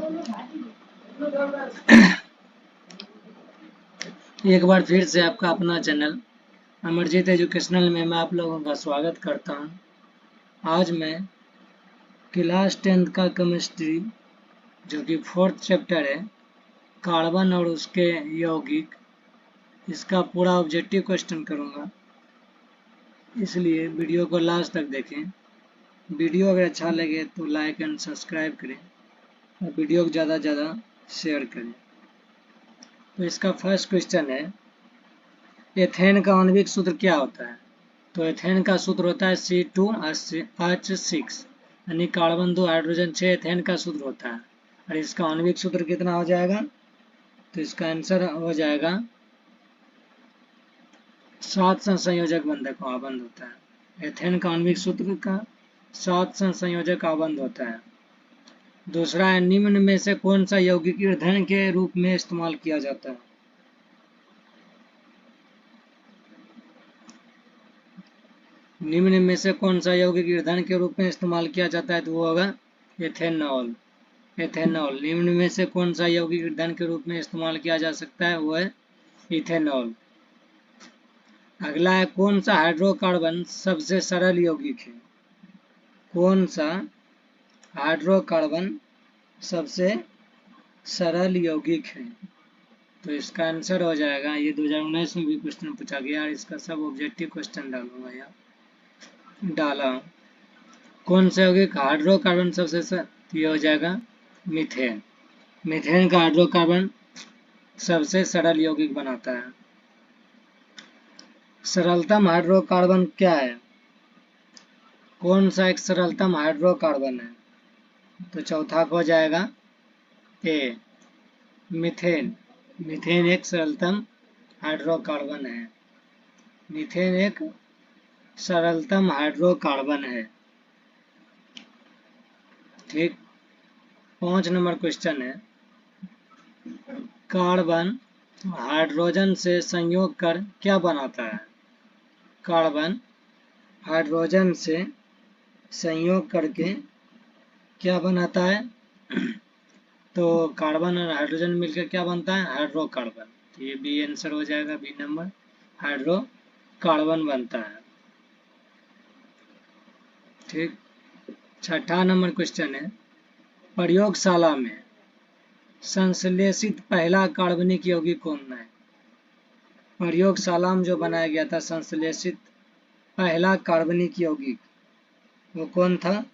एक बार फिर से आपका अपना चैनल अमरजीत एजुकेशनल में मैं आप लोगों का स्वागत करता हूं। आज मैं क्लास 10th का केमिस्ट्री जो कि 4th चैप्टर है, कार्बन और उसके यौगिक, इसका पूरा ऑब्जेक्टिव क्वेश्चन करूंगा, इसलिए वीडियो को लास्ट तक देखें। वीडियो अगर अच्छा लगे तो लाइक एंड सब्सक्राइब करें और वीडियो को ज़्यादा से ज़्यादा शेयर करें। तो इसका फर्स्ट क्वेश्चन है, एथेन का आणविक सूत्र क्या होता है? तो एथेन का सूत्र होता है C2H6, यानी कार्बन 2 हाइड्रोजन 6 एथेन का सूत्र होता है। और इसका आणविक सूत्र कितना हो जाएगा? तो इसका आंसर हो जाएगा 7 संयोजक बंधक आबंध होता है। एथेन का आणविक सूत्र का 7 संयोजक आबंध होता है। दूसरा है, निम्न में से कौन सा यौगिक ईंधन के रूप में इस्तेमाल किया जाता है? निम्न में से कौन सा यौगिक ईंधन के रूप में इस्तेमाल किया जाता है? तो वो होगा एथेनॉल। एथेनॉल निम्न में से कौन सा यौगिक ईंधन के रूप में इस्तेमाल किया जा सकता है? वो है इथेनॉल। अगला है, कौन सा हाइड्रोकार्बन सबसे सरल यौगिक है? कौन सा हाइड्रोकार्बन सबसे सरल यौगिक है? तो इसका आंसर हो जाएगा, ये 2019 में भी क्वेश्चन पूछा गया और इसका सब ऑब्जेक्टिव क्वेश्चन डालूंगा यहाँ डाला। कौन सा यौगिक हाइड्रोकार्बन सबसे ये हो जाएगा मीथेन। मीथेन का हाइड्रोकार्बन सबसे सरल यौगिक बनाता है। सरलतम हाइड्रोकार्बन क्या है? कौन सा एक सरलतम हाइड्रोकार्बन है? तो चौथा हो जाएगा ए, मीथेन। मीथेन एक सरलतम हाइड्रोकार्बन है। मीथेन एक सरलतम हाइड्रोकार्बन है। ठीक। 5 नंबर क्वेश्चन है, कार्बन हाइड्रोजन से संयोग कर क्या बनाता है? कार्बन हाइड्रोजन से संयोग करके क्या बनाता है? तो कार्बन और हाइड्रोजन मिलकर क्या बनता है? हाइड्रोकार्बन। तो ये बी आंसर हो जाएगा, बी नंबर, हाइड्रोकार्बन बनता है। ठीक। 6ठा नंबर क्वेश्चन है, प्रयोगशाला में संश्लेषित पहला कार्बनिक यौगिक कौन है? प्रयोगशाला में जो बनाया गया था संश्लेषित पहला कार्बनिक यौगिक, वो कौन था?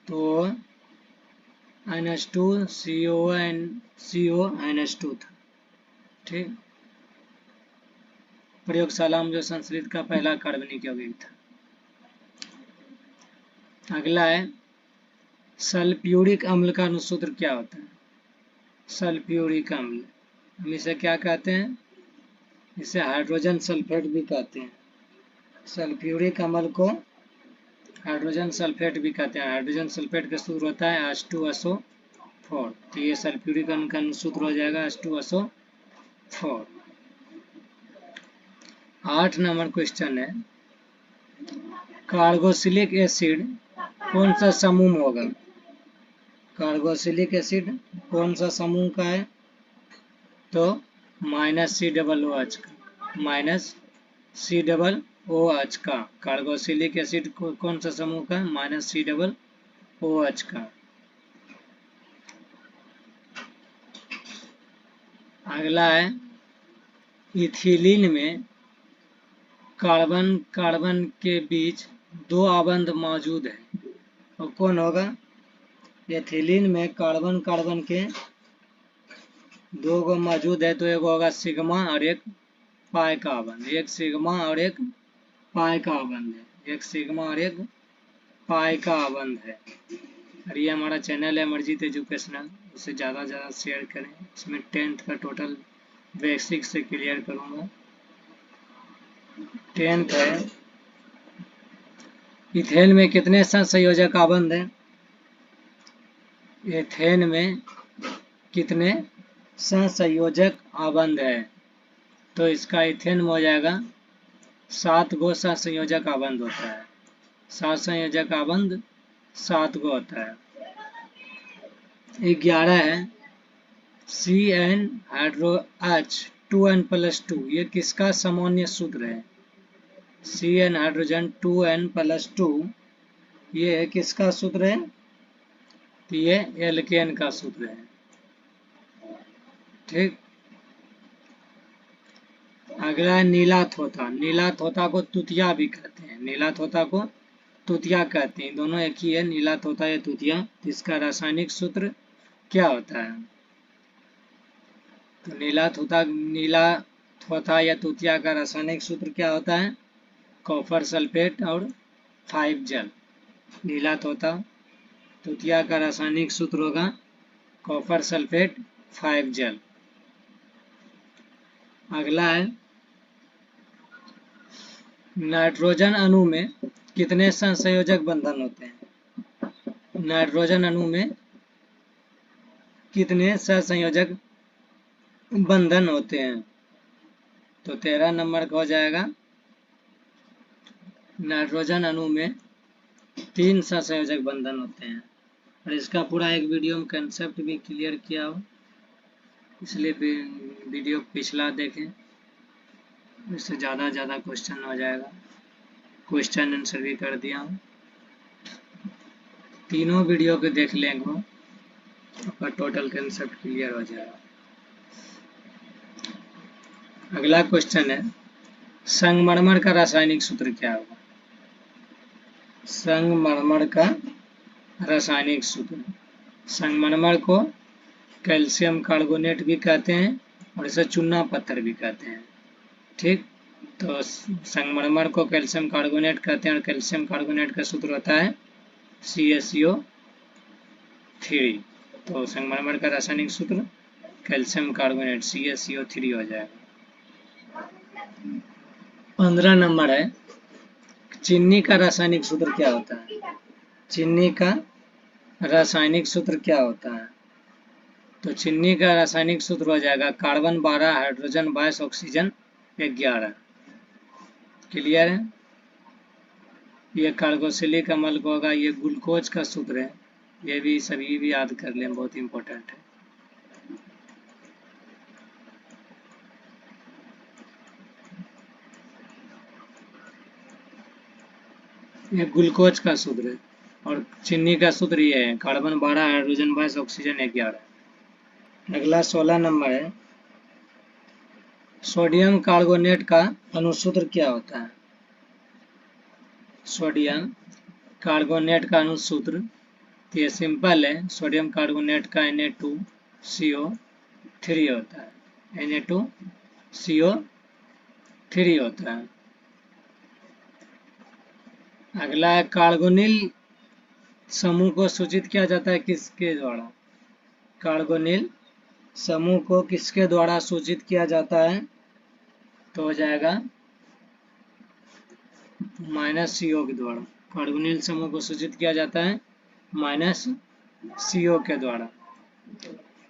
तो NH2CO था। ठीक। प्रयोगशाला में जो संश्लेषित का पहला कार्बनिक यौगिक था। अगला है, सल्फ्यूरिक अम्ल का अनुसूत्र क्या होता है? सल्फ्यूरिक अम्ल, हम इसे क्या कहते हैं? इसे हाइड्रोजन सल्फेट भी कहते हैं। सल्फ्यूरिक अम्ल को हाइड्रोजन सल्फेट भी कहते हैं। हाइड्रोजन सल्फेट का सूत्र होता है H2SO4। तो ये सल्फ्यूरिक अम्ल का सूत्र हो जाएगा H2SO4। 8 नंबर क्वेश्चन है, कार्बोक्सिलिक एसिड कौन सा समूह होगा? कार्बोक्सिलिक एसिड कौन सा समूह का है? तो -COOH का, -COOH का। कार्बोक्सिलिक एसिड कौन सा समूह का? -COOH का। अगला है, इथिलीन में कार्बन कार्बन के बीच 2 आबंध मौजूद है, और कौन होगा? एथिलीन में कार्बन कार्बन के 2 गो मौजूद है, तो एक होगा सिग्मा और एक पाई का आबंध। एक सिग्मा और एक पाई का आबंध है। एक सिग्मा और एक पाई का आबंध है। और ये हमारा चैनल है अमरजीत एजुकेशनल, उसे ज़्यादा से ज़्यादा शेयर करें। इसमें 10th का टोटल बेसिक से क्लियर करूँगा। 10th है, इथेन में कितने संयोजक आबंध हैं? एथेन में कितने संयोजक आबंध है? तो इसका इथेन में हो जाएगा 7 गो संयोजक आबंध होता है। 7 संयोजक आबंध 7 गो होता है। 11 है CN हाइड्रो H 2N+2, ये किसका सामान्य सूत्र है? CN हाइड्रोजन 2N+2, ये किसका सूत्र है? तो ये एल्केन का सूत्र है। ठीक, अगला है नीला थोथा। नीला थोथा को तुतिया भी कहते हैं, नीला थोथा को तुतिया कहते हैं, दोनों एक ही है, नीला तोता या तुतिया। इसका रासायनिक सूत्र क्या होता है? तो नीला थोथा या तुतिया का रासायनिक सूत्र क्या होता है? कॉपर सल्फेट और 5 जल। नीला तोता तुतिया का रासायनिक सूत्र होगा कॉपर सल्फेट 5 जल। अगला है नाइट्रोजन अणु में कितने सहसंयोजक बंधन होते हैं? नाइट्रोजन अणु में कितने सहसंयोजक बंधन होते हैं? तो 13 नंबर का हो जाएगा। नाइट्रोजन अणु में 3 सहसंयोजक बंधन होते हैं, और इसका पूरा एक वीडियो में कंसेप्ट भी क्लियर किया हो, इसलिए वीडियो पिछला देखें, इससे ज़्यादा क्वेश्चन हो जाएगा। क्वेश्चन आंसर भी कर दिया हूँ, तीनों वीडियो को देख लेंगे, आपका टोटल कंसेप्ट क्लियर हो जाएगा। अगला क्वेश्चन है संगमरमर का रासायनिक सूत्र क्या होगा? संगमरमर का रासायनिक सूत्र, संगमरमर को कैल्शियम कार्बोनेट भी कहते हैं और इसे चूना पत्थर भी कहते हैं। ठीक, तो संगमरमर को कैल्शियम कार्बोनेट कहते हैं और कैल्शियम कार्बोनेट का सूत्र होता है CaCO3। तो संगमरमर का रासायनिक सूत्र कैल्शियम कार्बोनेट CaCO3 हो जाएगा। 15 नंबर है चीनी का रासायनिक सूत्र क्या होता है? चीनी का रासायनिक सूत्र क्या होता है? तो चीनी का रासायनिक सूत्र हो जाएगा कार्बन 12 हाइड्रोजन 22 ऑक्सीजन 11। क्लियर है? ये कार्बोक्सिलिक अम्ल को होगा, ये ग्लूकोज का सूत्र है, ये भी सभी भी याद कर लें, बहुत इंपॉर्टेंट है। ये ग्लूकोज का सूत्र है और चीनी का सूत्र ये है कार्बन 12 हाइड्रोजन 22 ऑक्सीजन 11। अगला 16 नंबर है सोडियम कार्बोनेट का अनुसूत्र क्या होता है? सोडियम कार्बोनेट का अनुसूत्र तो ये सिंपल है, सोडियम कार्बोनेट का Na2CO3 होता है, Na2CO3 होता है। अगला है कार्बोनिल समूह को सूचित किया जाता है किसके द्वारा? कार्बोनिल समूह को किसके द्वारा सूचित किया जाता है? तो हो जाएगा -CO के द्वारा। कार्बोनिल समूह को सूचित किया जाता है -CO के द्वारा।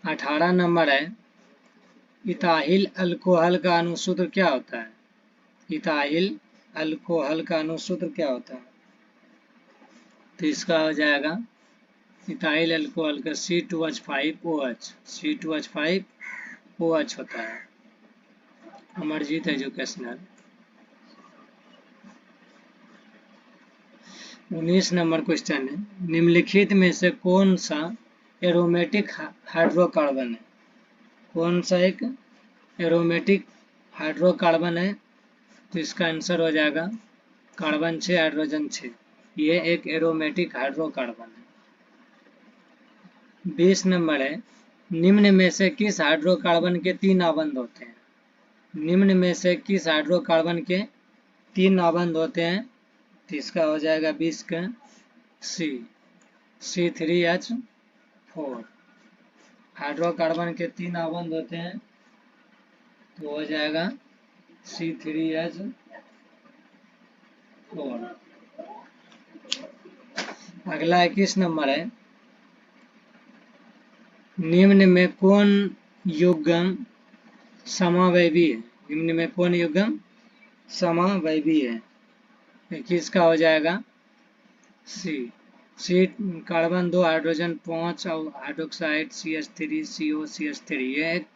18 नंबर है इथाइल अल्कोहल का अनुसूत्र क्या होता है? इथाइल अल्कोहल का अनुसूत्र क्या होता है? तो इसका हो जाएगा इथाइल अल्कोहल का C2H5OH, C2H5OH होता है। अमरजीत एजुकेशनल। 19 नंबर क्वेश्चन है निम्नलिखित में से कौन सा एरोमेटिक हाइड्रोकार्बन है? कौन सा एक एरोमेटिक हाइड्रोकार्बन है? तो इसका आंसर हो जाएगा कार्बन 6 हाइड्रोजन 6, ये एक एरोमेटिक हाइड्रोकार्बन है। 20 नंबर है निम्न में से किस हाइड्रोकार्बन के 3 आबंध होते हैं? निम्न में से किस हाइड्रोकार्बन के 3 आबंध होते हैं? तो इसका हो जाएगा 20 का C3H4। हाइड्रोकार्बन के 3 आबंध होते हैं तो हो जाएगा C3H4। अगला 21 नंबर है निम्न में कौन युग्म समावयवी है? निम्न में कौन युग्म समावयवी है? 21 का हो जाएगा C। सी कार्बन 2, हाइड्रोजन 5 और हाइड्रोक्साइड CH3 CO CH3, ये एक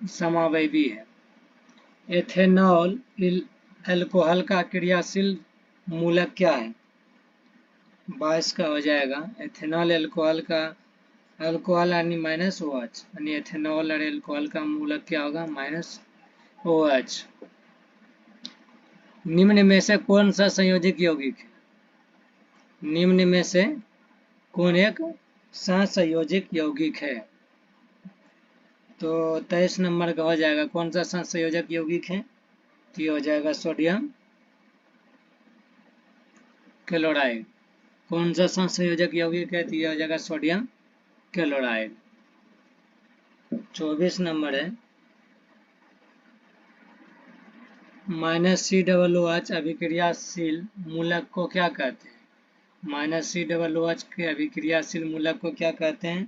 समावयवी है। एथेनॉल अल्कोहल का क्रियाशील मूलक क्या है? 22 का हो जाएगा। एथेनॉल अल्कोहल का, अल्कोहल यानी -OH, यानी एथेनॉल और अल्कोहल का मूलक क्या होगा? -OH। निम्न में से कौन सा संयोजक यौगिक है? निम्न में से कौन एक सहसंयोजक यौगिक है? तो 23 नंबर का हो जाएगा। कौन सा सहसंयोजक यौगिक है? तो ये हो जाएगा सोडियम क्लोराइड। कौन सा सहसंयोजक यौगिक है? तो ये हो जाएगा सोडियम क्लोराइड। 24 नंबर है, -COOH अभिक्रियाशील मूलक को क्या कहते हैं? -COOH के अभिक्रियाशील मूलक को क्या कहते हैं?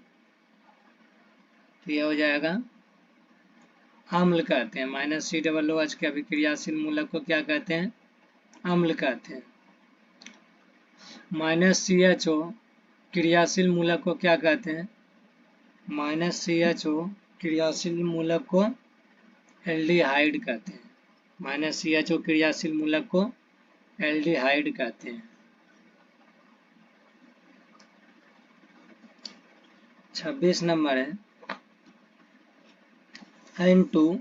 तो यह हो जाएगा अम्ल कहते हैं। -COOH के अभिक्रियाशील मूलक को क्या कहते हैं? अम्ल कहते हैं। -CHO क्रियाशील मूलक को क्या कहते हैं? -CHO क्रियाशील मूलक को एल्डिहाइड कहते हैं। -CHO क्रियाशील मूलक को एल्डिहाइड कहते हैं। 26 नंबर है, N2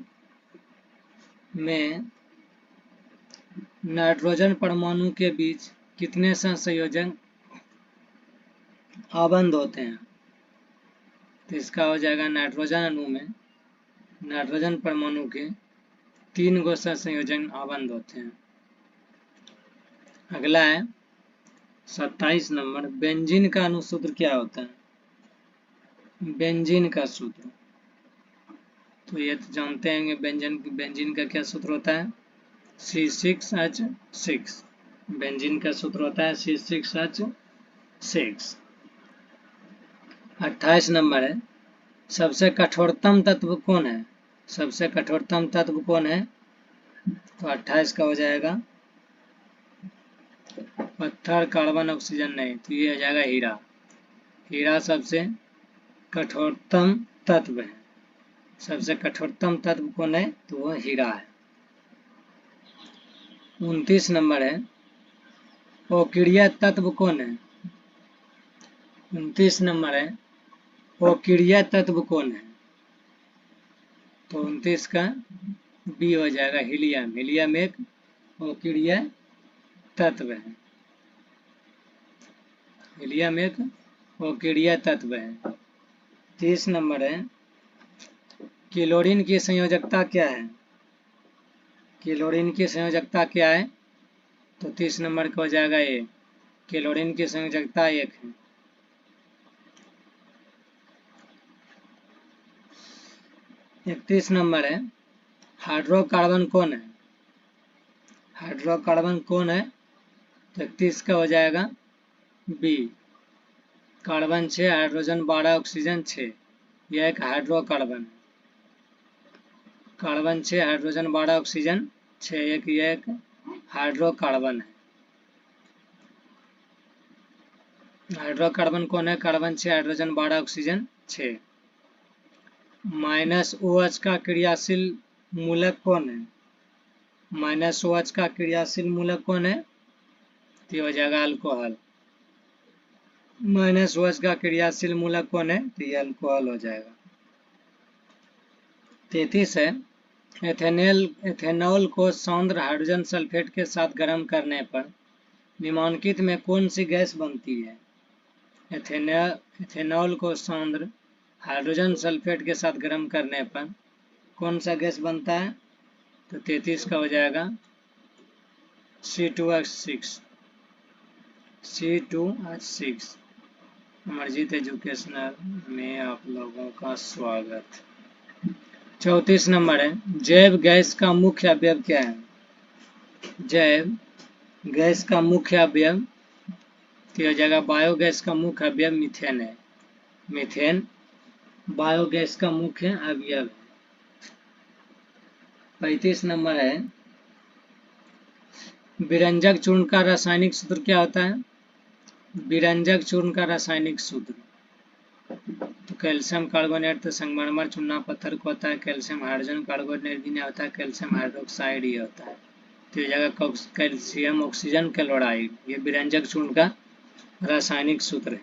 में नाइट्रोजन परमाणु के बीच कितने सहसंयोजक आबंध होते हैं? तो इसका हो जाएगा नाइट्रोजन अणु में नाइट्रोजन परमाणु के 3 गो सहसंयोजक आबंध होते हैं। अगला है 27 नंबर, बेंजीन का अनुसूत्र क्या होता है? बेंजीन का सूत्र, तो ये तो जानते हैं बेंजीन का क्या सूत्र होता है? C6H6। बेंजीन का सूत्र होता है C6H6। 28 नंबर है, सबसे कठोरतम तत्व कौन है? सबसे कठोरतम तत्व कौन है? तो 28 का हो जाएगा पत्थर, कार्बन, ऑक्सीजन नहीं, तो ये हो जाएगा हीरा। हीरा सबसे कठोरतम तत्व है। सबसे कठोरतम तत्व कौन है? तो वह हीरा है। 29 नंबर है, अक्रिय तत्व कौन है? 29 नंबर है, अक्रिय तत्व कौन है? तो 29 का बी हो जाएगा हीलियम। हीलियम एक अक्रिय तत्व है। हीलियम एक अक्रिय तत्व है। 30 नंबर है, क्लोरीन की संयोजकता क्या है? क्लोरीन की संयोजकता क्या है? तो 30 नंबर का हो जाएगा ए। क्लोरीन की संयोजकता 1 है। 31 नंबर है, हाइड्रोकार्बन कौन है? हाइड्रोकार्बन कौन है? तो 31 का हो जाएगा बी। कार्बन 6, हाइड्रोजन 12, ऑक्सीजन 6, यह एक हाइड्रोकार्बन है। कार्बन 6, हाइड्रोजन 12, ऑक्सीजन 6, यह एक हाइड्रोकार्बन है। हाइड्रोकार्बन कौन है? Carbon 6, hydrogen 12, oxygen 6। -OH का क्रियाशील मूलक कौन है? -OH का क्रियाशील मूलक कौन है? तो हो जाएगा अल्कोहल। -OH का क्रियाशील मूलक कौन है? तो ये अल्कोहल हो जाएगा। 33 है, एथेनॉल को सौंद्र हाइड्रोजन सल्फेट के साथ गर्म करने पर निम्नलिखित में कौन सी गैस बनती है? एथेनॉल को सौंद्र हाइड्रोजन सल्फेट के साथ गर्म करने पर कौन सा गैस बनता है? तो 33 का हो जाएगा C2H6। C2H6। अमरजीत एजुकेशनल में आप लोगों का स्वागत। 34 नंबर है, जैव गैस का मुख्य अवयव क्या है? जैव गैस का मुख्य अवयव तो हो जाएगा बायोगैस का मुख्य अवयव मीथेन है। मीथेन बायोगैस का मुख्य अवयव है। 35 नंबर है, विरंजक चूर्ण का रासायनिक सूत्र क्या होता है? विरंजक चूर्ण का रासायनिक सूत्र, तो कैल्शियम कार्बोनेट तो संगमरमर चूना पत्थर को होता है, कैल्शियम हाइड्रोजन कार्बोनेट भी नहीं होता है, कैल्शियम हाइड्रोक्साइड ही होता है। तो ये जगह कैल्शियम ऑक्सीजन क्लोराइड, ये विरंजक चूर्ण का रासायनिक सूत्र है।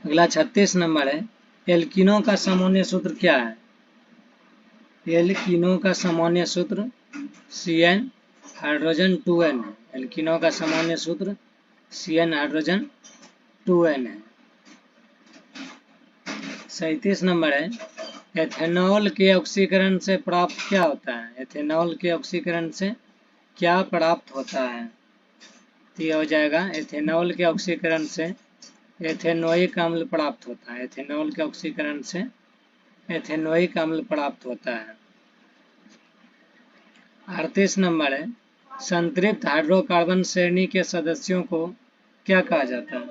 अगला 36 नंबर है, एल्कीनों का सामान्य सूत्र क्या है? एल्कीनों का सामान्य सूत्र CN हाइड्रोजन 2N है। एल्कीनों का सामान्य सूत्र CN हाइड्रोजन 2N है। 37 नंबर है, एथेनॉल के ऑक्सीकरण से प्राप्त क्या होता है? एथेनॉल के ऑक्सीकरण से क्या प्राप्त होता है? तो यह हो जाएगा, एथेनॉल के ऑक्सीकरण से एथेनोइक अम्ल प्राप्त होता है। एथेनॉल के ऑक्सीकरण से एथेनोइक अम्ल प्राप्त होता है। 38 नंबर है, संतृप्त हाइड्रोकार्बन श्रेणी के सदस्यों को क्या कहा जाता है?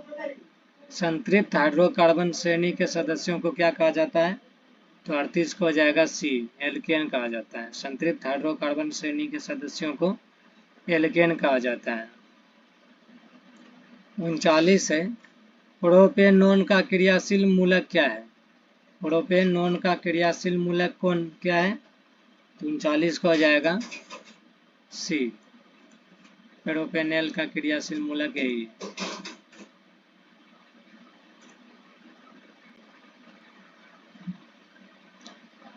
संतृप्त हाइड्रोकार्बन श्रेणी के सदस्यों को क्या कहा जाता है? तो 38 को हो जाएगा C, एल्केन कहा जाता है। संतृप्त हाइड्रोकार्बन श्रेणी के सदस्यों को एल्केन कहा जाता है। 39 है, प्रोपेनोन का क्रियाशील मूलक क्या है? प्रोपेनोन का क्रियाशील मूलक कौन क्या है? तो 39 को हो जाएगा C, प्रोपेनेल का क्रियाशील मूलक यही है।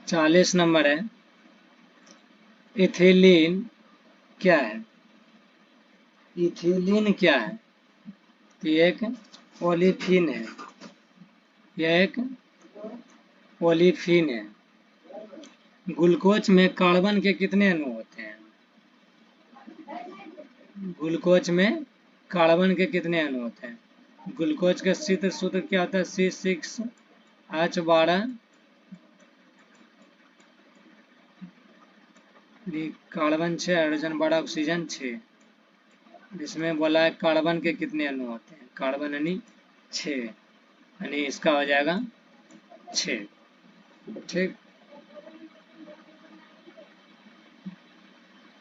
40 नंबर है, इथिलीन क्या है? इथिलीन क्या है? तो ये एक ओलिफिन है। यह एक ओलिफिन है। ग्लूकोज में कार्बन के कितने अणु होते हैं? ग्लूकोज में कार्बन के कितने अणु होते हैं? ग्लूकोज का सूत्र क्या होता है? C6H12, carbon 6, hydrogen 12, oxygen 6। इसमें बोला है कार्बन के कितने अणु होते हैं? कार्बन यानी 6, यानी इसका हो जाएगा 6। ठीक,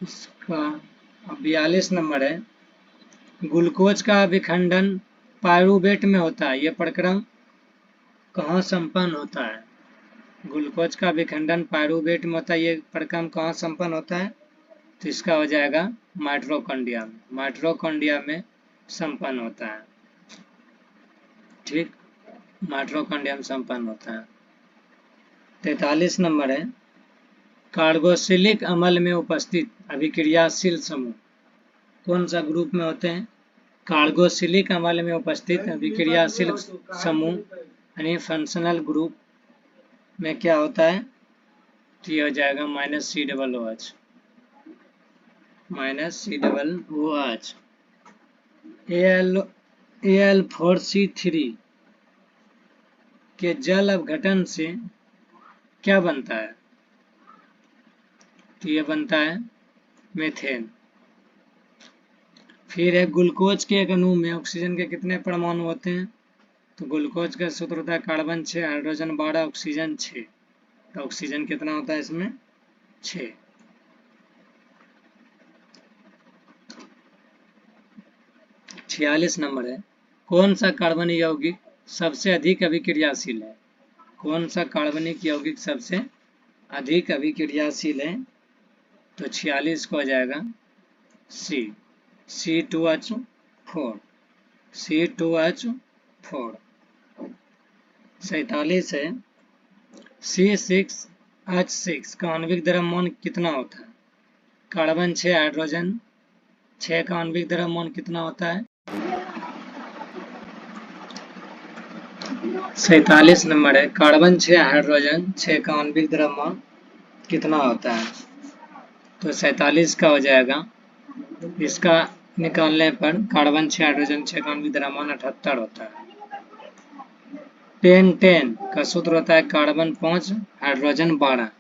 इसका 42 नंबर है, ग्लूकोज का विखंडन पायरूवेट में होता है। यह प्रक्रम कहाँ संपन्न होता है? ग्लूकोज का विखंडन पायरूवेट में होता है। ये प्रक्रम कहाँ संपन्न होता है? तो इसका हो जाएगा माइटोकॉन्ड्रिया में। माइटोकॉन्ड्रिया में संपन्न होता है। ठीक, माइटोकॉन्ड्रिया में संपन्न होता है। 43 नंबर है, कार्बोक्सिलिक अम्ल में उपस्थित अभिक्रियाशील समूह कौन सा ग्रुप में होते हैं? कार्बोक्सिलिक अम्ल में उपस्थित अभिक्रियाशील समूह यानी फंक्शनल ग्रुप में क्या होता है? तो यह हो जाएगा -COOH, -COOH। Al4C3 के जल अपघटन से क्या बनता है? तो यह बनता है मीथेन। फिर है, ग्लूकोज के एक अणु में ऑक्सीजन के कितने परमाणु होते हैं? तो ग्लूकोज का सूत्र होता है कार्बन 6, हाइड्रोजन 12, ऑक्सीजन 6। तो ऑक्सीजन कितना होता है इसमें? 6। 46 नंबर है, कौन सा कार्बनिक यौगिक सबसे अधिक अभिक्रियाशील है? कौन सा कार्बनिक यौगिक सबसे अधिक अभिक्रियाशील है? तो 46 को हो जाएगा C2H4, C2H4। 47 है, C6H6 का आणविक द्रव्यमान कितना होता है? कार्बन 6, हाइड्रोजन 6 का आणविक द्रव्यमान कितना होता है? 47 नंबर है, कार्बन 6, हाइड्रोजन 6 का आणविक द्रव्यमान कितना होता है? तो 47 का हो जाएगा, इसका निकालने पर कार्बन 6, हाइड्रोजन 6 का आणविक द्रव्यमान 78 होता है। पेंटेन का सूत्र होता है कार्बन 5, हाइड्रोजन 12।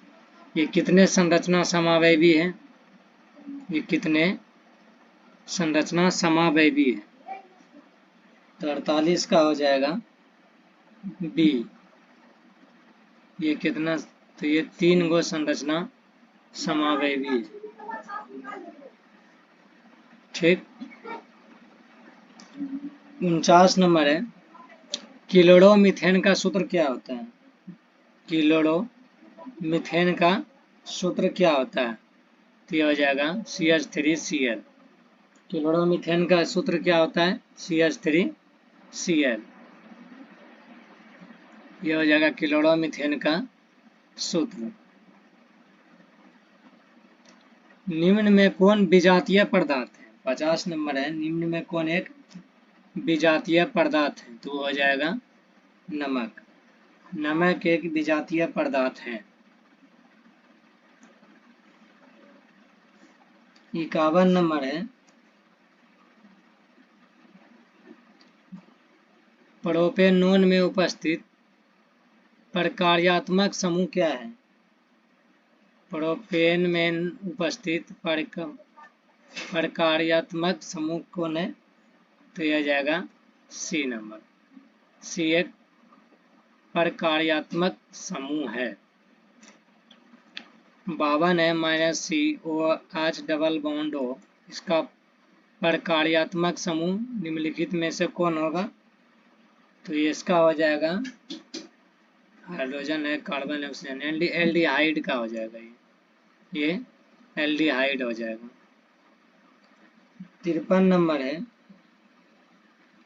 ये कितने संरचना समावयवी है? ये कितने संरचना समावयवी है? तो 48 का हो जाएगा B। ये कितना? तो ये 3 गो संरचना समावयवी है। ठीक, 49 नंबर है, क्लोरोमीथेन का सूत्र क्या होता है? क्लोरोमीथेन का सूत्र क्या होता है? तो ये हो जाएगा CH3Cl। क्लोरोमीथेन का सूत्र क्या होता है? CH3Cl। ये हो जाएगा क्लोरोमीथेन का सूत्र। निम्न में कौन विजातीय पदार्थ है? 50 नंबर है, निम्न में कौन एक विजातीय पदार्थ है? तो हो जाएगा नमक। नमक एक विजातीय पदार्थ है। 51 नंबर है, प्रोपेनॉन में उपस्थित प्रकार्यात्मक समूह क्या है? प्रोपेन में उपस्थित प्रकार्यात्मक समूह कौन है? तो यह जाएगा C नंबर। C एक प्रकार्यात्मक समूह है। 52 है, -COH डबल बॉन्ड O, इसका प्रकार्यात्मक समूह निम्नलिखित में से कौन होगा? तो ये इसका हो जाएगा हाइड्रोजन है, कार्बन ऑक्सीजन, एल्डिहाइड का हो जाएगा। ये एल्डिहाइड हो जाएगा। 53 नंबर है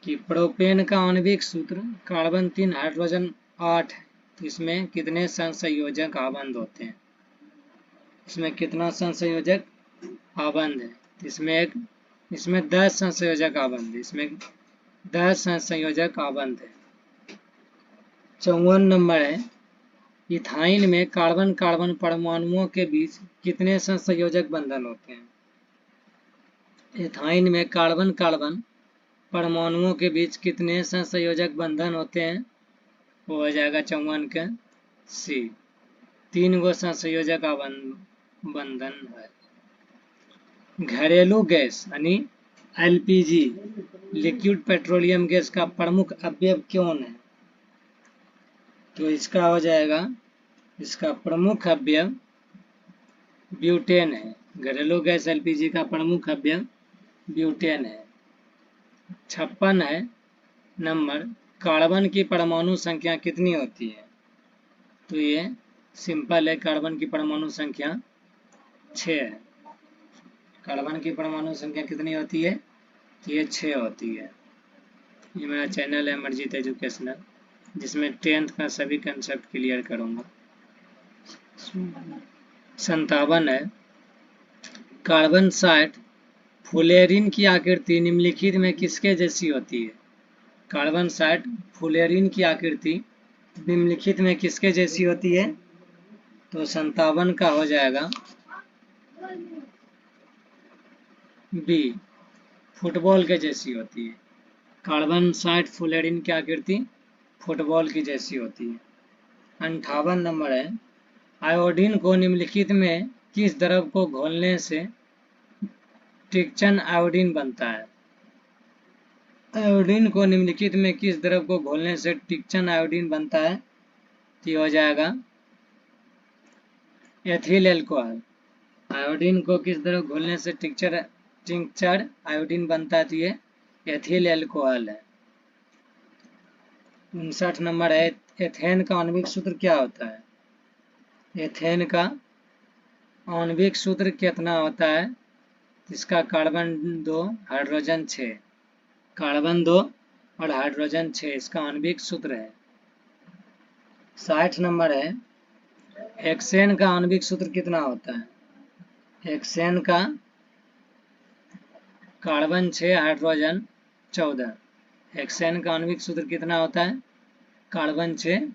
कि प्रोपेन का आणविक सूत्र कार्बन 3 हाइड्रोजन 8 है, तो इसमें कितने संसंयोजक आबंध होते हैं? इसमें कितना संसंयोजक आबंध है? इसमें 10 संसंयोजक आबंध है। इसमें 10 संसंयोजक आबंध है। 54 नंबर है, इथाइन में कार्बन कार्बन परमाणुओं के बीच कितने संसंयोजक बंधन होते हैं? इथाइन में कार्बन कार्बन परमाणुओं के बीच कितने संसंयोजक बंधन होते हैं? वो हो जाएगा 54 का C, 3 गो संसंयोजक बंधन है। घरेलू गैस यानी LPG लिक्विड पेट्रोलियम गैस का प्रमुख अवयव कौन है? तो इसका हो जाएगा, इसका प्रमुख अवयव ब्यूटेन है। घरेलू गैस LPG का प्रमुख अवयव ब्यूटेन है। 56 है नंबर, कार्बन की परमाणु संख्या कितनी होती है? तो ये सिंपल है, कार्बन की परमाणु संख्या 6 है। कार्बन की परमाणु संख्या कितनी होती है? तो ये 6 होती है। ये मेरा चैनल है अमरजीत एजुकेशनल, जिसमें 10th का सभी कंसेप्ट क्लियर करूँगा। 57 है, कार्बन 60 फुलेरिन की आकृति निम्नलिखित में किसके जैसी होती है? कार्बन 60 फुलेरिन की आकृति निम्नलिखित में किसके जैसी होती है? तो 57 का हो जाएगा B, फुटबॉल के जैसी होती है। कार्बन 60 फुलेरिन की आकृति फुटबॉल की जैसी होती है। 58 नंबर है, आयोडीन को निम्नलिखित में किस द्रव को घोलने से टिक्चन आयोडीन बनता है? आयोडीन को निम्नलिखित में किस द्रव को घोलने से टिक्चन आयोडीन बनता है? तो हो जाएगा एथिल एल्कोहल। आयोडीन को किस द्रव घोलने से टिंचर आयोडीन बनता है? तो ये एथिल एल्कोहल है। 59 नंबर है, एथेन का आणविक सूत्र क्या होता है? एथेन का आणविक सूत्र कितना होता है? इसका कार्बन 2 हाइड्रोजन 6, कार्बन 2 और हाइड्रोजन 6 इसका आणविक सूत्र है। 60 नंबर है, हेक्सेन का आणविक सूत्र कितना होता है? हेक्सेन का कार्बन 6 हाइड्रोजन 14, हेक्सेन का आणविक सूत्र कितना होता है? Carbon 6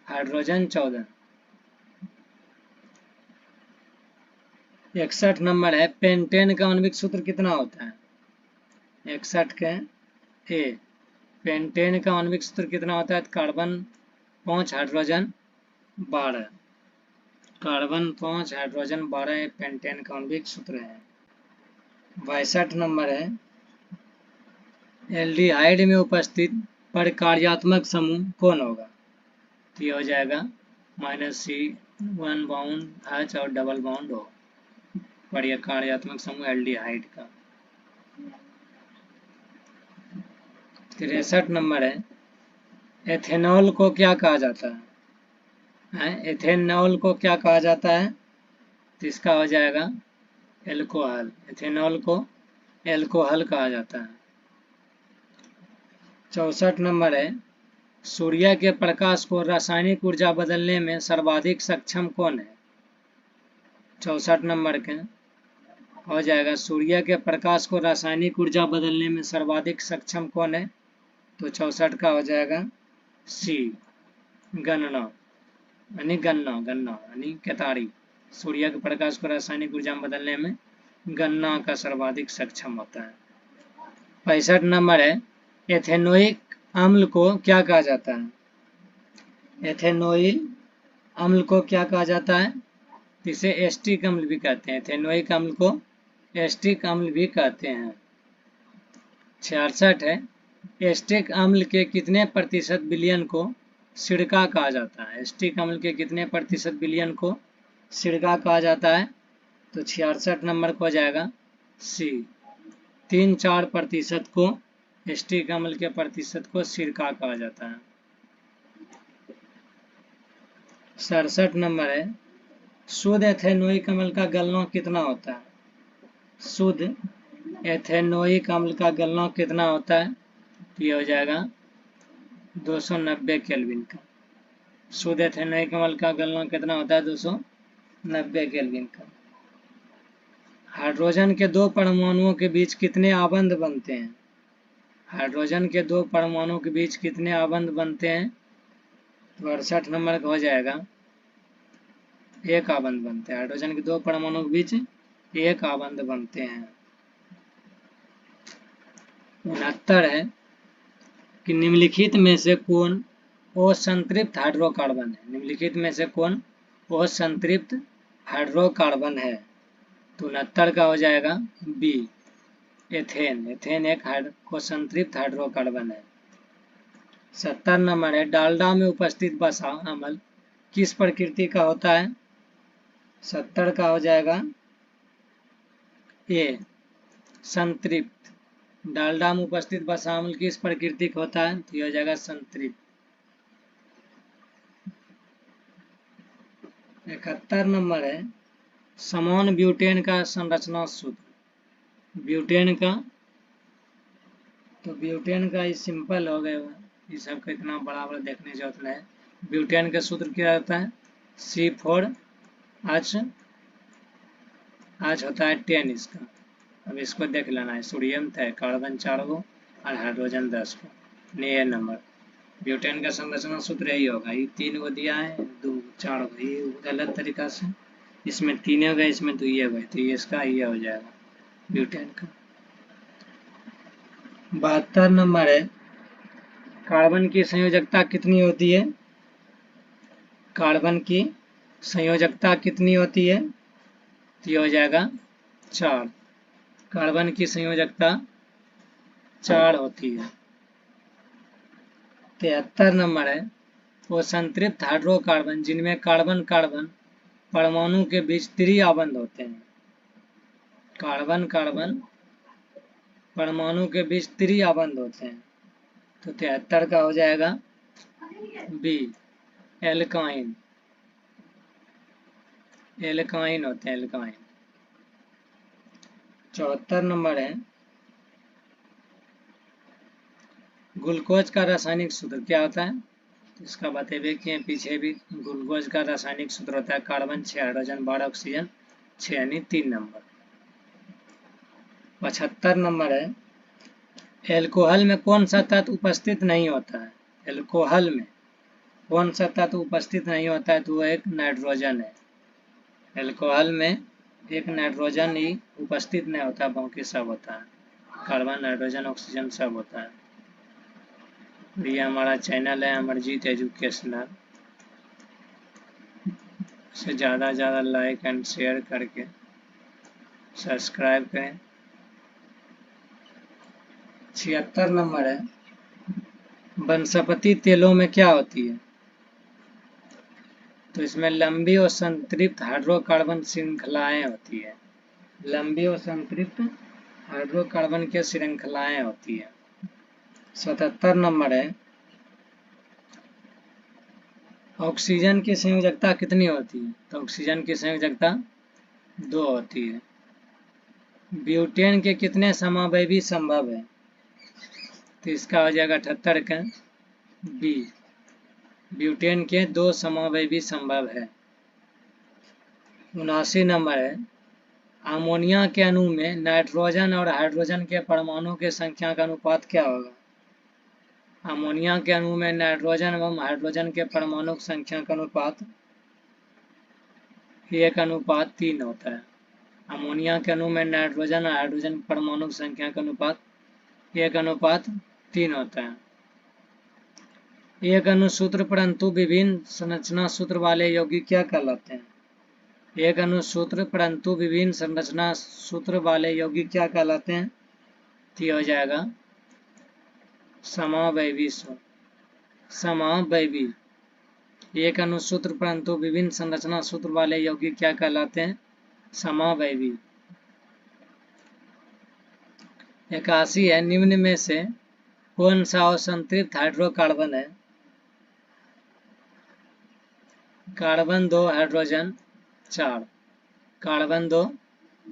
hydrogen 14। 61 नंबर है, पेंटेन का आणविक सूत्र कितना होता है? 61 के ए, पेंटेन का आणविक सूत्र कितना होता है? Carbon 5 hydrogen 12, carbon 5 hydrogen 12 pentane का आणविक सूत्र है। 62 नंबर है, एल्डिहाइड में उपस्थित प्रकार्यात्मक समूह कौन होगा? तो ये हो जाएगा -C, 1 बाउंड H और डबल बाउंड O, प्रकार्यात्मक समूह एल्डिहाइड का। 63 नंबर है, एथेनॉल को क्या कहा जाता है? एथेनॉल को क्या कहा जाता है? तो इसका हो जाएगा एल्कोहल। एथेनॉल को एल्कोहल कहा जाता है। 64 नंबर है, सूर्य के प्रकाश को रासायनिक ऊर्जा बदलने में सर्वाधिक सक्षम कौन है? 64 नंबर के हो जाएगा, सूर्य के प्रकाश को रासायनिक ऊर्जा बदलने में सर्वाधिक सक्षम कौन है? तो 64 का हो जाएगा सी, गन्ना यानी केतारी। सूर्य के प्रकाश को रासायनिक ऊर्जा में बदलने में गन्ना का सर्वाधिक सक्षम होता है। 65 नंबर है, एथेनोइक अम्ल को क्या कहा जाता है? एथेनोइल अम्ल को क्या कहा जाता है? इसे एस्टिक अम्ल भी कहते हैं। एथेनोइक अम्ल को एस्टिक अम्ल भी कहते हैं। 66 है, एस्टिक अम्ल के कितने प्रतिशत विलयन को सिरका कहा जाता है? एस्टिक अम्ल के कितने प्रतिशत विलयन को सिरका कहा जाता है? तो 66 नंबर को हो जाएगा सी, 3-4% को एस्टिक अम्ल के प्रतिशत को सिरका कहा जाता है। 67 नंबर है, शुद्ध एथेनोइक अम्ल का गलनांक कितना होता है? शुद्ध एथेनोइक अम्ल का गलनांक कितना होता है? ये हो जाएगा 290 केल्विन का। शुद्ध एथेनोइक अम्ल का गलनांक कितना होता है? 290 केल्विन का। हाइड्रोजन के दो परमाणुओं के बीच कितने आबंध बनते हैं? हाइड्रोजन के दो परमाणुओं के बीच कितने आबंध बनते हैं? तो 68 नंबर का हो जाएगा, एक आबंध बनते हैं। हाइड्रोजन के दो परमाणुओं के बीच एक आबंध बनते हैं। 69 है कि निम्नलिखित में से कौन असंतृप्त हाइड्रोकार्बन है? निम्नलिखित में से कौन असंतृप्त हाइड्रोकार्बन है? तो 69 का हो जाएगा बी, एथेन। एथेन एक असंतृप्त हाइड्रोकार्बन है। 70 नंबर है, डालडा में उपस्थित वसा अम्ल किस प्रकृति का होता है? 70 का हो जाएगा ए, संतृप्त। डालडा में उपस्थित वसा अम्ल किस प्रकृति का होता है? तो ये हो जाएगा संतृप्त। 71 नंबर है, समान ब्यूटेन का संरचना सूत्र। ब्यूटेन का, तो ब्यूटेन का सिंपल हो गया, ये सबका इतना बड़ा बड़ा देखने की जरूरत नहीं है। ब्यूटेन का सूत्र क्या रहता है? C4H होता है 10 इसका। अब इसको देख लेना है, सोडियम है, कार्बन 4 गो और हाइड्रोजन 10 को। ये नंबर ब्यूटेन का संरचना सूत्र यही होगा। ये 3 गो दिया है, 2 4 गो, ये गलत तरीका से, इसमें 3 हो गए, इसमें 2 हो गए, तो ये इसका ये हो जाएगा ब्यूटेन का। 72 नंबर है, कार्बन की संयोजकता कितनी होती है? कार्बन की संयोजकता कितनी होती है? तो ये हो जाएगा 4। कार्बन की संयोजकता 4 होती है। 73 नंबर है, वो संतृप्त हाइड्रोकार्बन जिनमें कार्बन कार्बन परमाणु के बीच त्रि-आबंध होते हैं। कार्बन कार्बन परमाणु के बीच त्रि-आबंध होते हैं। तो 73 का हो जाएगा बी, एल्काइन। एल्काइन होते हैं, एल्काइन। 74 नंबर है, ग्लूकोज का रासायनिक सूत्र क्या होता है? तो इसका बतेबे किए पीछे भी। ग्लूकोज का रासायनिक सूत्र होता है कार्बन 6 हाइड्रोजन 12 ऑक्सीजन 6 यानी 3 नंबर। 75 नंबर है, एल्कोहल में कौन सा तत्व उपस्थित नहीं होता है? एल्कोहल में कौन सा तत्व उपस्थित नहीं होता है? तो एक नाइट्रोजन है। एल्कोहल में एक नाइट्रोजन ही उपस्थित नहीं होता, बाकी सब होता है। कार्बन नाइट्रोजन ऑक्सीजन सब होता है। ये हमारा चैनल है अमरजीत एजुकेशनल, से ज़्यादा से ज़्यादा लाइक एंड शेयर करके सब्सक्राइब करें। 76 नंबर है, वनस्पति तेलों में क्या होती है? तो इसमें लंबी और संतृप्त हाइड्रोकार्बन श्रृंखलाएं होती है। लंबी और संतृप्त हाइड्रोकार्बन की श्रृंखलाएं होती है। 77 नंबर है, ऑक्सीजन की संयोजकता कितनी होती है? तो ऑक्सीजन की संयोजकता 2 होती है। ब्यूटेन के कितने समावयवी संभव है? तो इसका हो जाएगा 78 का बी। ब्यूटेन के 2 समावयवी संभव है। 79 नंबर है, अमोनिया के अणु में नाइट्रोजन और हाइड्रोजन के परमाणु की संख्या का अनुपात क्या होगा? अमोनिया के अणु में नाइट्रोजन एवं हाइड्रोजन के परमाणु की संख्या का अनुपात 1:3 होता है। अमोनिया के अणु में नाइट्रोजन और हाइड्रोजन परमाणु की संख्या का अनुपात 1:3 होता है। एक अणुसूत्र परंतु विभिन्न संरचना सूत्र वाले यौगिक क्या कहलाते हैं? एक अणुसूत्र परंतु विभिन्न संरचना सूत्र वाले यौगिक क्या कहलाते हैं? तो हो जाएगा समावयवी। समावयवी। एक अणुसूत्र परंतु विभिन्न संरचना सूत्र वाले यौगिक क्या कहलाते हैं? समावयवी। 81 है, निम्न में से कौन सा असंतृप्त हाइड्रोकार्बन है? Carbon 2 hydrogen 4। कार्बन 2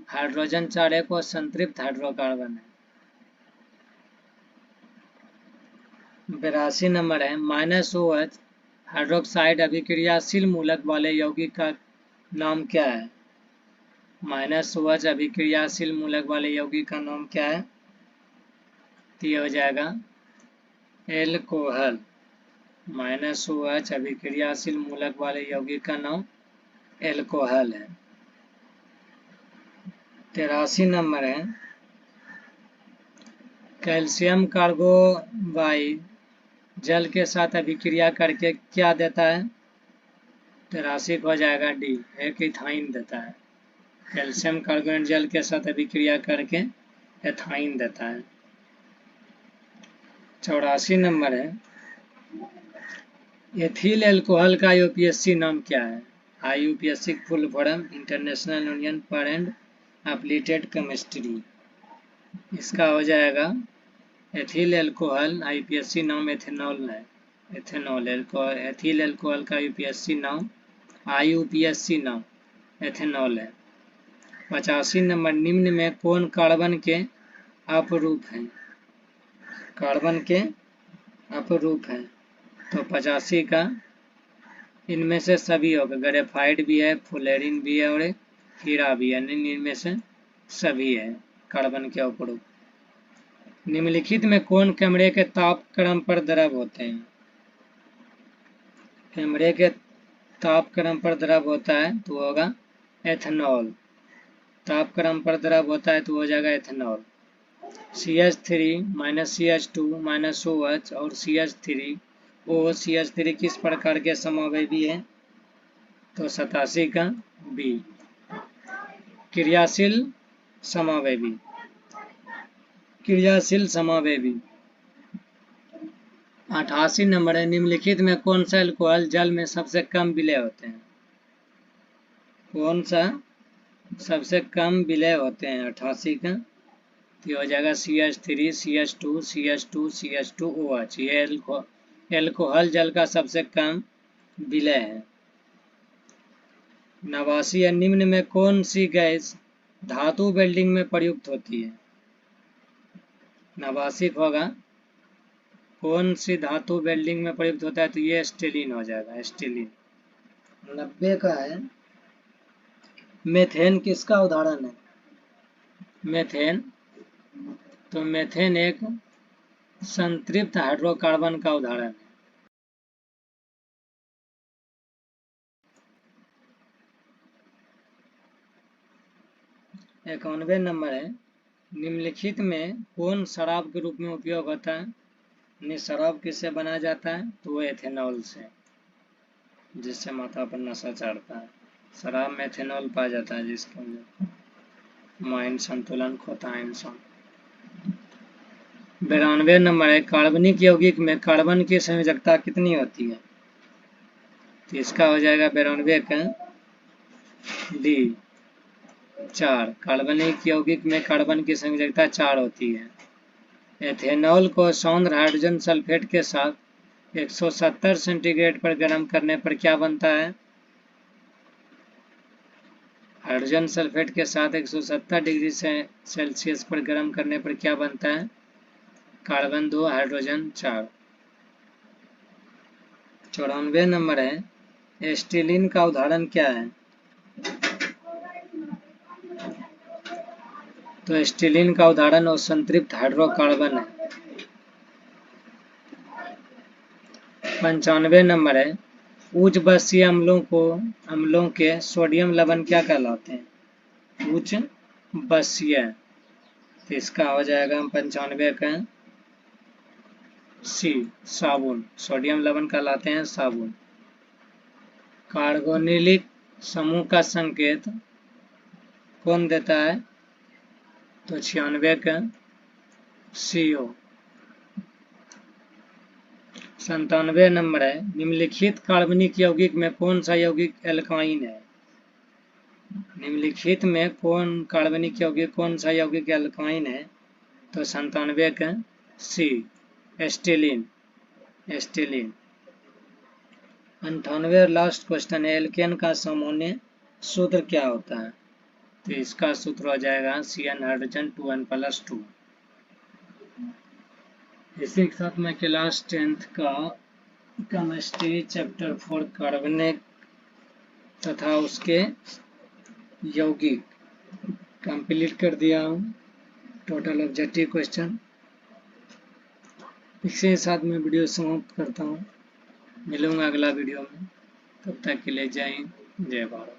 हाइड्रोजन 4 एक असंतृप्त हाइड्रोकार्बन है। 82 नंबर है, -OH हाइड्रोक्साइड अभिक्रियाशील मूलक वाले यौगिक का नाम क्या है? -OH अभिक्रियाशील मूलक वाले यौगिक का नाम क्या है? तो ये हो जाएगा एल्कोहल। -OH अभिक्रियाशील मूलक वाले यौगिक का नाम एल्कोहल है। 83 नंबर है, कैल्शियम कार्बोवाइड जल के साथ अभिक्रिया करके क्या देता है? 83 हो जाएगा डी, एक इथाइन देता है। कैल्शियम कार्बोनेट जल के साथ अभिक्रिया करके एथाइन देता है। 84 नंबर है, एथिल एल्कोहल का यूपीएससी नाम क्या है? IUPAC full form international union for and applied chemistry. इसका हो जाएगा एथिल एल्कोहल, IUPAC नाम एथेनॉल है। एथेनॉल एथिल एल्कोहल का यूपीएससी नाम IUPAC नाम एथेनॉल है। 85 नंबर, निम्न में कौन कार्बन के अपरूप हैं? कार्बन के अपरूप हैं। तो 85 का इनमें से सभी होगा, ग्रेफाइट भी है, फ्लोरीन भी है और हीरा भी है। इनमें से सभी है कार्बन के अपरूप। निम्नलिखित में कौन कमरे के ताप क्रम पर द्रव होते हैं? कमरे के ताप क्रम पर द्रव होता है तो होगा एथेनॉल। ताप क्रम पर द्रव होता है तो हो जाएगा एथेनॉल। CH3 CH2 OH और CH3O CH3 किस प्रकार के समावयवी है? तो 87 का बी, क्रियाशील समावयवी। क्रियाशील समावयवी। 88 नंबर है, निम्नलिखित में कौन सा एल्कोहल जल में सबसे कम विलय होते हैं? कौन सा सबसे कम विलय होते हैं? 88 का तो हो जाएगा CH3 CH2 CH2 CH2OH। ये एल्कोहल जल का सबसे कम विलय है। 89 निम्न में कौन सी गैस धातु वेल्डिंग में प्रयुक्त होती है? 89 होगा, कौन सी धातु वेल्डिंग में प्रयुक्त होता है? तो ये स्टेलिन हो जाएगा, स्टेलिन। 90 का है, मेथेन किसका उदाहरण है? मेथेन, तो मेथेन एक संतृप्त हाइड्रोकार्बन का उदाहरण है। इक्यानवे नंबर है, निम्नलिखित में कौन शराब के रूप में उपयोग होता है? शराब किससे बनाया जाता है? तो वो एथेनॉल से, जिससे माथा पर नशा चढ़ता है। शराब में एथेनॉल पाया जाता है जिसके वजह माइंड संतुलन खोता है इंसान। 92 नंबर है, कार्बनिक यौगिक में कार्बन की संयोजकता कितनी होती है? तो इसका हो जाएगा 92 का डी, 4। कार्बनिक यौगिक में कार्बन की संयोजकता 4 होती है। एथेनॉल को सौंद्र हाइड्रोजन सल्फेट के साथ 170 सेंटीग्रेड पर गर्म करने पर क्या बनता है? हाइड्रोजन सल्फेट के साथ 170 डिग्री सेल्सियस पर गर्म करने पर क्या बनता है? Carbon 2 hydrogen 4। 94 नंबर है, एस्टिलीन का उदाहरण क्या है? तो एस्टिलीन का उदाहरण असंतृप्त हाइड्रोकार्बन है। 95 नंबर है, उच्च बसीय अम्लों के सोडियम लवण क्या कहलाते हैं? उच्च बसीय, तो इसका हो जाएगा 95 का सी, साबुन। सोडियम लवण कहलाते हैं साबुन। कार्बोनिलिक समूह का संकेत कौन देता है? तो 96 का CO। 97 नंबर है, निम्नलिखित कार्बनिक यौगिक में कौन सा यौगिक एल्काइन है? निम्नलिखित में कार्बनिक यौगिक कौन सा यौगिक एल्काइन है? तो 97 का सी, एस्टिलीन। 98 लास्ट क्वेश्चन है, एल्केन का सामान्य सूत्र क्या होता है? तो इसका सूत्र हो जाएगा CN हाइड्रोजन 2N+2। इसी के साथ मैं क्लास 10th का केमिस्ट्री चैप्टर 4 कार्बनिक तथा उसके यौगिक कंप्लीट कर दिया हूँ। Total objective question. इसके साथ मैं वीडियो समाप्त करता हूँ। मिलूंगा अगला वीडियो में, तब तक के लिए जय हिंद, जय भारत।